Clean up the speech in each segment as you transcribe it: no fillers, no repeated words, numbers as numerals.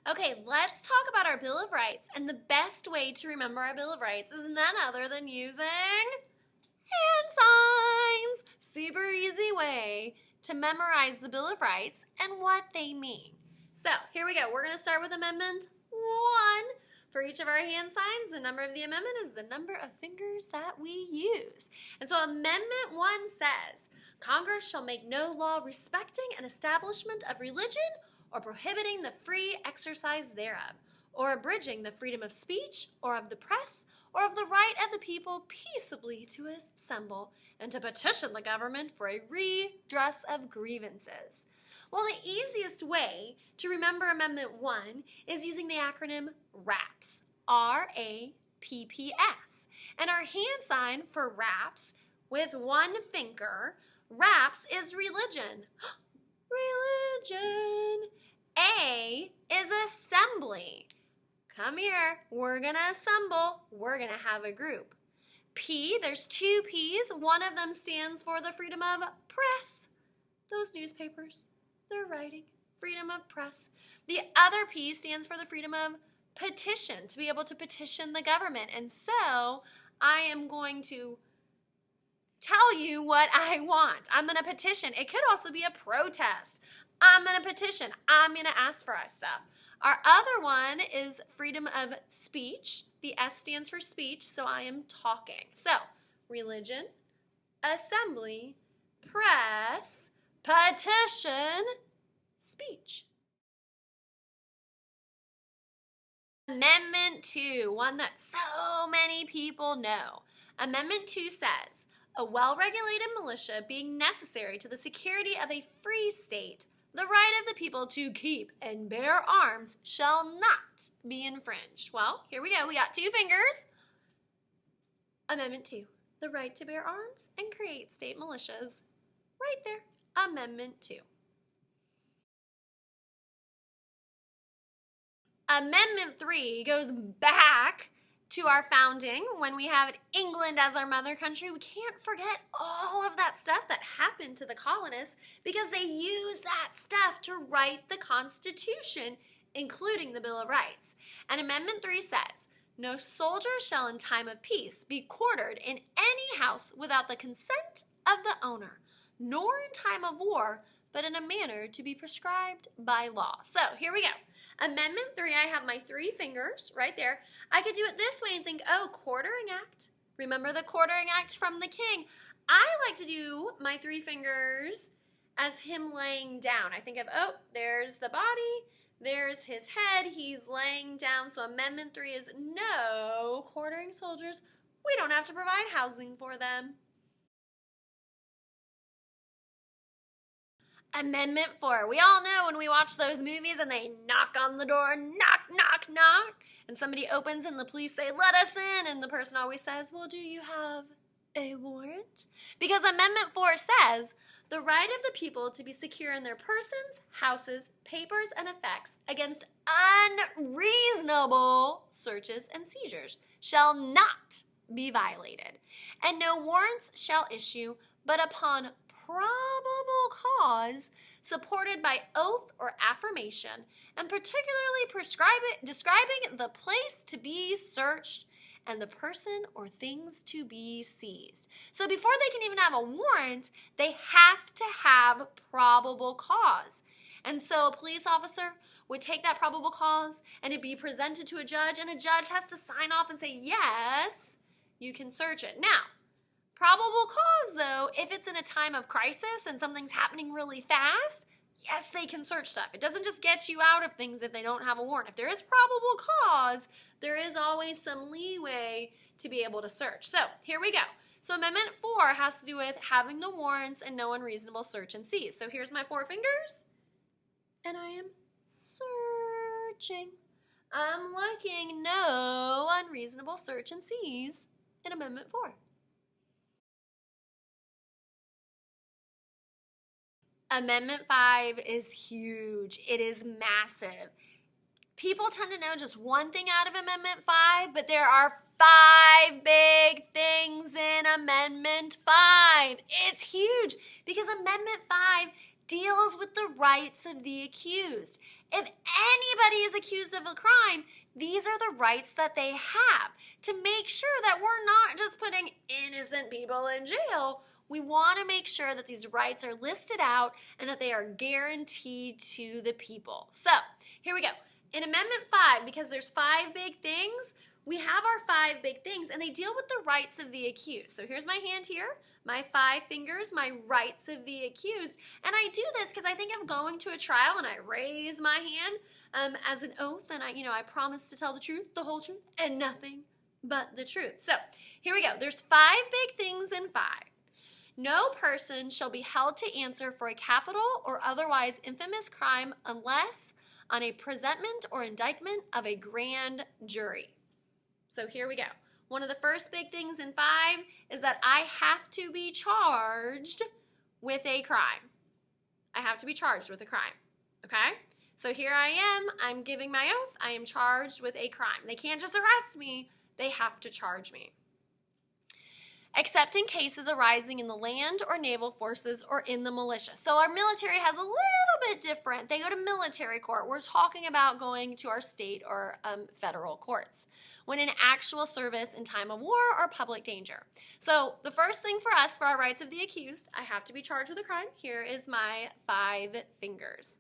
Okay, let's talk about our Bill of Rights, and the best way to remember our Bill of Rights is none other than using hand signs. Super easy way to memorize the Bill of Rights and what they mean. So here we go. We're going to start with Amendment 1. For each of our hand signs, the number of the amendment is the number of fingers that we use. And so Amendment 1 says, Congress shall make no law respecting an establishment of religion or prohibiting the free exercise thereof, or abridging the freedom of speech, or of the press, or of the right of the people peaceably to assemble, and to petition the government for a redress of grievances. Well, the easiest way to remember Amendment 1 is using the acronym RAPS, R-A-P-P-S. And our hand sign for RAPS with one finger, RAPS is religion. Religion. A is assembly. Come here, we're gonna assemble, we're gonna have a group. P, there's two P's, one of them stands for the freedom of press. Those newspapers, they're writing, freedom of press. The other P stands for the freedom of petition, to be able to petition the government. And so I am going to tell you what I want. I'm gonna petition. It could also be a protest. I'm going to petition. I'm going to ask for our stuff. Our other one is freedom of speech. The S stands for speech, so I am talking. So, religion, assembly, press, petition, speech. Amendment 2, one that so many people know. Amendment 2 says, a well-regulated militia being necessary to the security of a free state, the right of the people to keep and bear arms shall not be infringed. Well, here we go. We got two fingers. Amendment 2, the right to bear arms and create state militias. Right there. Amendment 2. Amendment 3 goes back to our founding when we have England as our mother country. We can't forget all of that stuff that happened to the colonists because they used that stuff to write the Constitution, including the Bill of Rights. And Amendment 3 says, no soldier shall in time of peace be quartered in any house without the consent of the owner, nor in time of war, but in a manner to be prescribed by law. So here we go. Amendment 3, I have my three fingers right there. I could do it this way and think, oh, quartering act. Remember the quartering act from the king. I like to do my three fingers as him laying down. I think of, oh, there's the body, there's his head, he's laying down. So Amendment 3 is no quartering soldiers. We don't have to provide housing for them. Amendment 4. We all know when we watch those movies and they knock on the door, knock, knock, knock, and somebody opens and the police say, let us in, and the person always says, well, do you have a warrant? Because Amendment 4 says, the right of the people to be secure in their persons, houses, papers, and effects against unreasonable searches and seizures shall not be violated, and no warrants shall issue but upon probable cause supported by oath or affirmation, and particularly describing the place to be searched and the person or things to be seized. So before they can even have a warrant, they have to have probable cause. And so a police officer would take that probable cause and it'd be presented to a judge, and a judge has to sign off and say, yes, you can search it. Now, probable cause, though, if it's in a time of crisis and something's happening really fast, yes, they can search stuff. It doesn't just get you out of things if they don't have a warrant. If there is probable cause, there is always some leeway to be able to search. So here we go. So Amendment 4 has to do with having the warrants and no unreasonable search and seize. So here's my four fingers, and I am searching. I'm looking, no unreasonable search and seize in Amendment 4. Amendment 5 is huge. It is massive. People tend to know just one thing out of Amendment 5, but there are 5 big things in Amendment 5. It's huge because Amendment 5 deals with the rights of the accused. If anybody is accused of a crime, these are the rights that they have to make sure that we're not just putting innocent people in jail. We want to make sure that these rights are listed out and that they are guaranteed to the people. So here we go. In Amendment 5, because there's 5 big things, we have our 5 big things, and they deal with the rights of the accused. So here's my hand here, my 5 fingers, my rights of the accused. And I do this because I think I'm going to a trial, and I raise my hand as an oath, and I promise to tell the truth, the whole truth, and nothing but the truth. So here we go. There's 5 big things in 5. No person shall be held to answer for a capital or otherwise infamous crime unless on a presentment or indictment of a grand jury. So here we go. One of the first big things in 5 is that I have to be charged with a crime. I have to be charged with a crime, okay? So here I am, I'm giving my oath, I am charged with a crime. They can't just arrest me, they have to charge me. Except in cases arising in the land or naval forces or in the militia. So our military has a little bit different. They go to military court. We're talking about going to our state or federal courts when in actual service in time of war or public danger. So the first thing for us, for our rights of the accused, I have to be charged with a crime. Here is my 5 fingers.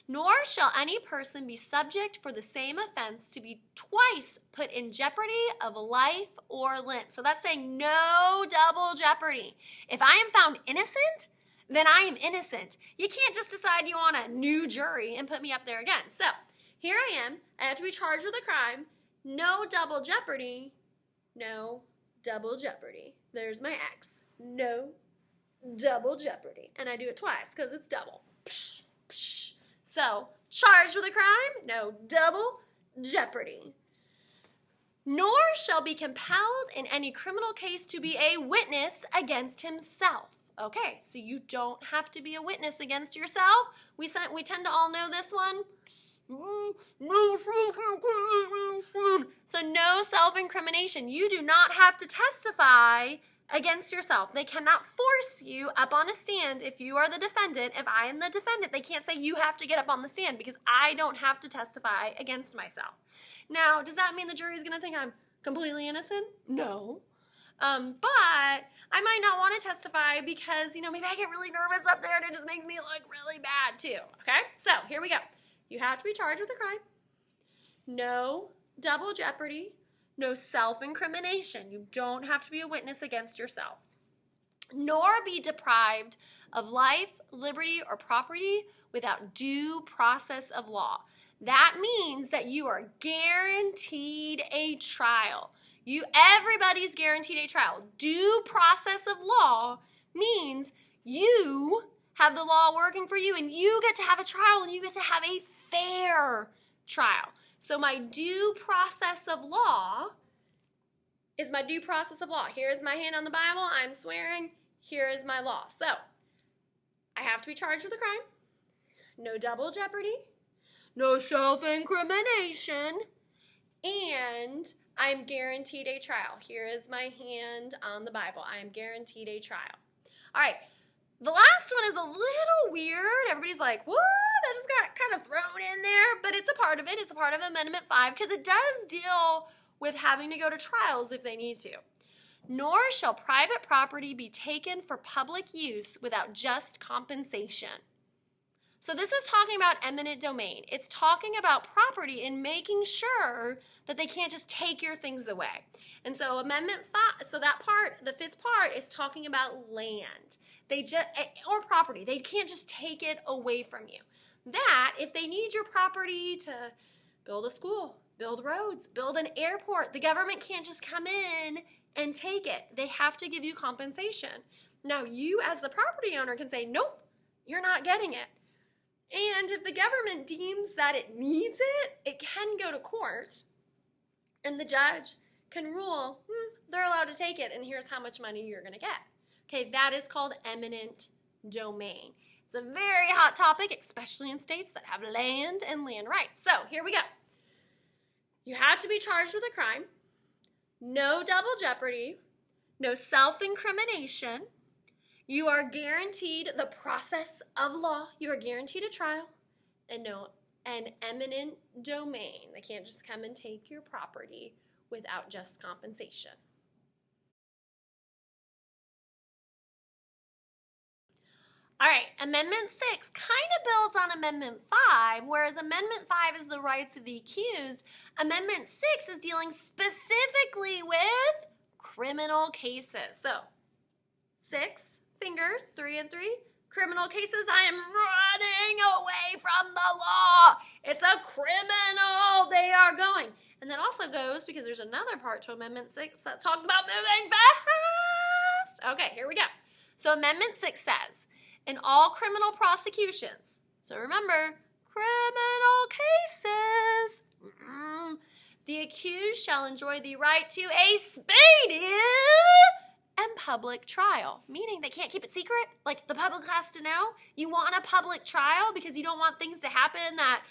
Nor shall any person be subject for the same offense to be twice put in jeopardy of life or limb. So that's saying no double jeopardy. If I am found innocent, then I am innocent. You can't just decide you want a new jury and put me up there again. So here I am. I have to be charged with a crime. No double jeopardy. No double jeopardy. There's my X. No double jeopardy. And I do it twice because it's double. Psh, psh. So, charged with a crime, no double jeopardy. Nor shall be compelled in any criminal case to be a witness against himself. Okay, so you don't have to be a witness against yourself. We tend to all know this one. So no self-incrimination. You do not have to testify against yourself. They cannot force you up on a stand if you are the defendant. If I am the defendant, they can't say you have to get up on the stand because I don't have to testify against myself. Now, does that mean the jury is going to think I'm completely innocent? No. But I might not want to testify because, maybe I get really nervous up there and it just makes me look really bad too. Okay? So, here we go. You have to be charged with a crime. No double jeopardy. No self-incrimination. You don't have to be a witness against yourself. Nor be deprived of life, liberty, or property without due process of law. That means that you are guaranteed a trial. Everybody's guaranteed a trial. Due process of law means you have the law working for you and you get to have a trial and you get to have a fair trial. So my due process of law is my due process of law. Here's my hand on the Bible. I'm swearing. Here is my law. So I have to be charged with a crime. No double jeopardy. No self-incrimination. And I'm guaranteed a trial. Here is my hand on the Bible. I am guaranteed a trial. All right. The last one is a little weird. Everybody's like, what? That just got kind of thrown in there. But it's a part of it. It's a part of Amendment 5 because it does deal with having to go to trials if they need to. Nor shall private property be taken for public use without just compensation. So this is talking about eminent domain. It's talking about property and making sure that they can't just take your things away. And so Amendment 5, so that part, the 5th part, is talking about land. Or property. They can't just take it away from you. That, if they need your property to build a school, build roads, build an airport, the government can't just come in and take it. They have to give you compensation. Now, you as the property owner can say, nope, you're not getting it. And if the government deems that it needs it, it can go to court, and the judge can rule, they're allowed to take it, and here's how much money you're going to get. Okay, that is called eminent domain. It's a very hot topic, especially in states that have land and land rights. So here we go. You have to be charged with a crime, no double jeopardy, no self-incrimination, You are guaranteed the process of law. You are guaranteed a trial and an eminent domain. They can't just come and take your property without just compensation. All right, Amendment 6 kind of builds on Amendment 5, whereas Amendment 5 is the rights of the accused. Amendment 6 is dealing specifically with criminal cases. So, 6 fingers, 3 and 3. Criminal cases, I am running away from the law. It's a criminal. They are going. And that also goes because there's another part to Amendment 6 that talks about moving fast. Okay, here we go. So Amendment 6 says, in all criminal prosecutions, so remember, criminal cases, the accused shall enjoy the right to a speedy and public trial, meaning they can't keep it secret. Like, the public has to know. You want a public trial because you don't want things to happen that,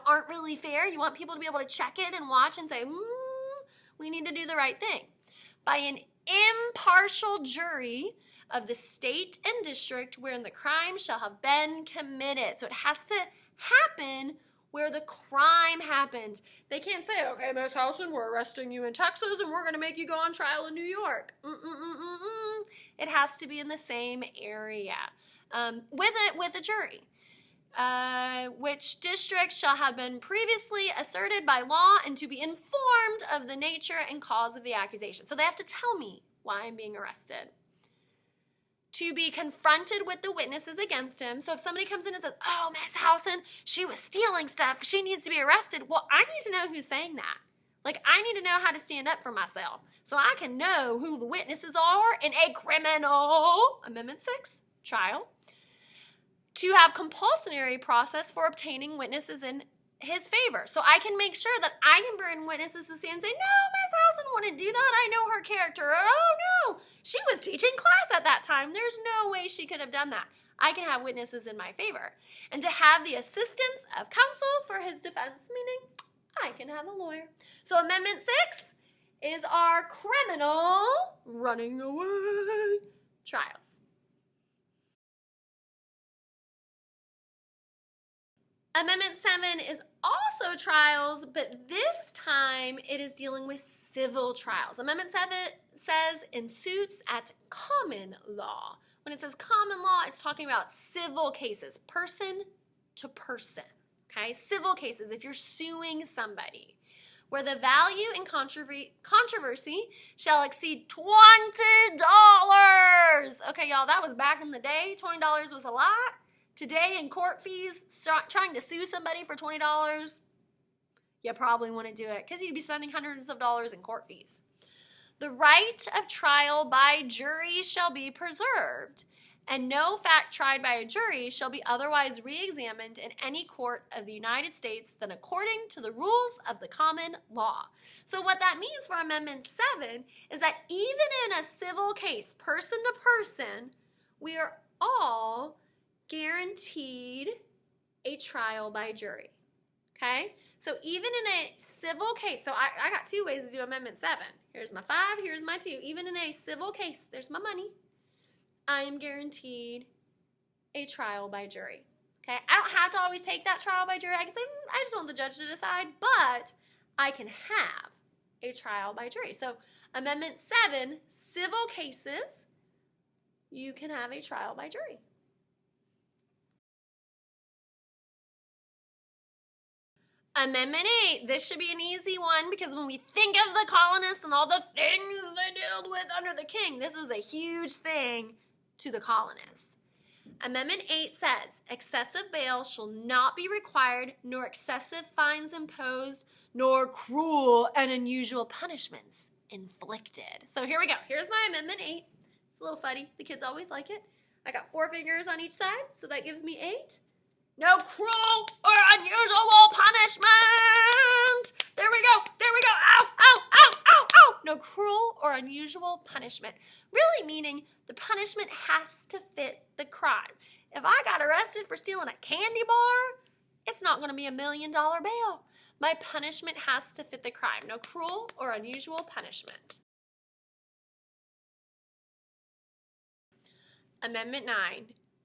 aren't really fair. You want people to be able to check it and watch and say, we need to do the right thing. By an impartial jury of the state and district wherein the crime shall have been committed. So it has to happen where the crime happened. They can't say, okay, Miss Housen, we're arresting you in Texas and we're going to make you go on trial in New York. It has to be in the same area with a jury. Which district shall have been previously asserted by law and to be informed of the nature and cause of the accusation. So they have to tell me why I'm being arrested. To be confronted with the witnesses against him. So if somebody comes in and says, oh, Miss Housen, she was stealing stuff, she needs to be arrested. Well, I need to know who's saying that. Like, I need to know how to stand up for myself so I can know who the witnesses are in a criminal, Amendment 6, trial. To have compulsory process for obtaining witnesses in his favor. So I can make sure that I can bring witnesses to stand and say, no, Miss Housen wouldn't do that. I know her character. Oh, no, she was teaching class at that time. There's no way she could have done that. I can have witnesses in my favor. And to have the assistance of counsel for his defense, meaning I can have a lawyer. So Amendment 6 is our criminal running away trials. Amendment 7 is also trials, but this time it is dealing with civil trials. Amendment 7 says in suits at common law. When it says common law, it's talking about civil cases, person to person, okay? Civil cases, if you're suing somebody, where the value in controversy shall exceed $20. Okay, y'all, that was back in the day. $20 was a lot. Today in court fees, trying to sue somebody for $20, you probably wouldn't do it because you'd be spending hundreds of dollars in court fees. The right of trial by jury shall be preserved, and no fact tried by a jury shall be otherwise re-examined in any court of the United States than according to the rules of the common law. So what that means for Amendment 7 is that even in a civil case, person to person, we are all guaranteed a trial by jury, okay? So even in a civil case, so I got 2 ways to do Amendment 7. Here's my 5, here's my 2. Even in a civil case, there's my money. I am guaranteed a trial by jury, okay? I don't have to always take that trial by jury. I can say, I just want the judge to decide, but I can have a trial by jury. So Amendment 7, civil cases, you can have a trial by jury. Amendment 8, this should be an easy one because when we think of the colonists and all the things they dealt with under the king, this was a huge thing to the colonists. Amendment 8 says, excessive bail shall not be required, nor excessive fines imposed, nor cruel and unusual punishments inflicted. So here we go. Here's my Amendment 8. It's a little funny. The kids always like it. I got 4 fingers on each side, so that gives me 8. No cruel or unusual punishment. There we go. There we go. Ow, ow, ow, ow, ow. No cruel or unusual punishment. Really meaning the punishment has to fit the crime. If I got arrested for stealing a candy bar, it's not going to be $1 million bail. My punishment has to fit the crime. No cruel or unusual punishment. Amendment 9.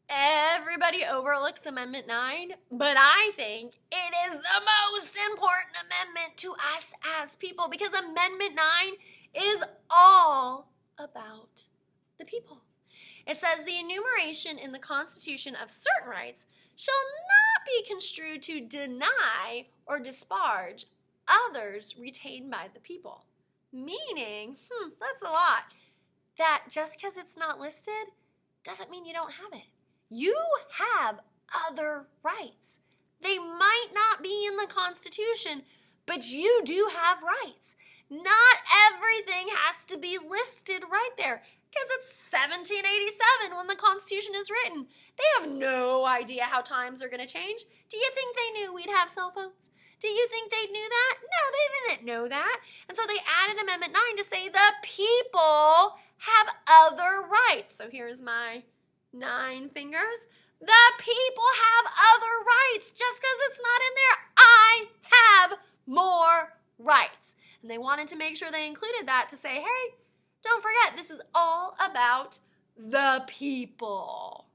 Everybody overlooks Amendment 9, but I think it is the most important amendment to us as people because Amendment 9 is all about the people. It says the enumeration in the Constitution of certain rights shall not be construed to deny or disparage others retained by the people. Meaning, that's a lot, that just because it's not listed doesn't mean you don't have it. You have other rights. They might not be in the Constitution, but you do have rights. Not everything has to be listed right there because it's 1787 when the Constitution is written. They have no idea how times are going to change. Do you think they knew we'd have cell phones? Do you think they knew that? No, they didn't know that. And so they added Amendment 9 to say the people have other rights. So here's my 9 fingers. The people have other rights. Just because it's not in there, I have more rights. And they wanted to make sure they included that to say, hey, don't forget, this is all about the people.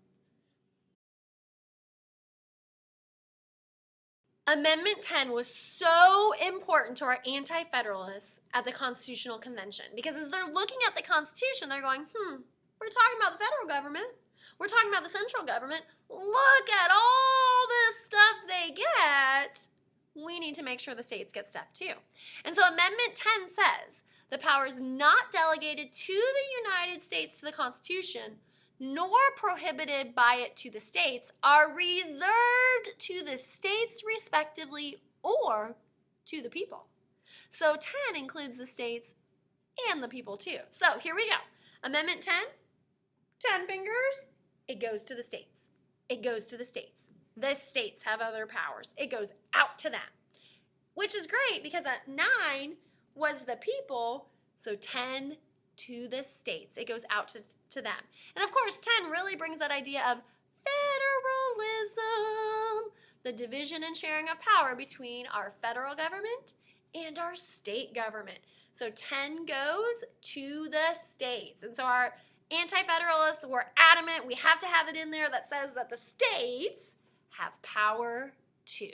Amendment 10 was so important to our anti-federalists at the Constitutional Convention because as they're looking at the Constitution, they're going, we're talking about the federal government. We're talking about the central government. Look at all this stuff they get. We need to make sure the states get stuff too. And so Amendment 10 says, the powers not delegated to the United States to the Constitution, nor prohibited by it to the states, are reserved to the states respectively or to the people. So 10 includes the states and the people too. So here we go. Amendment 10, 10 fingers, it goes to the states. It goes to the states. The states have other powers. It goes out to them, which is great because at 9 was the people, so 10 to the states. It goes out to them. And of course, 10 really brings that idea of federalism, the division and sharing of power between our federal government and our state government. So 10 goes to the states. And so our anti-federalists were adamant we have to have it in there that says that the states have power too.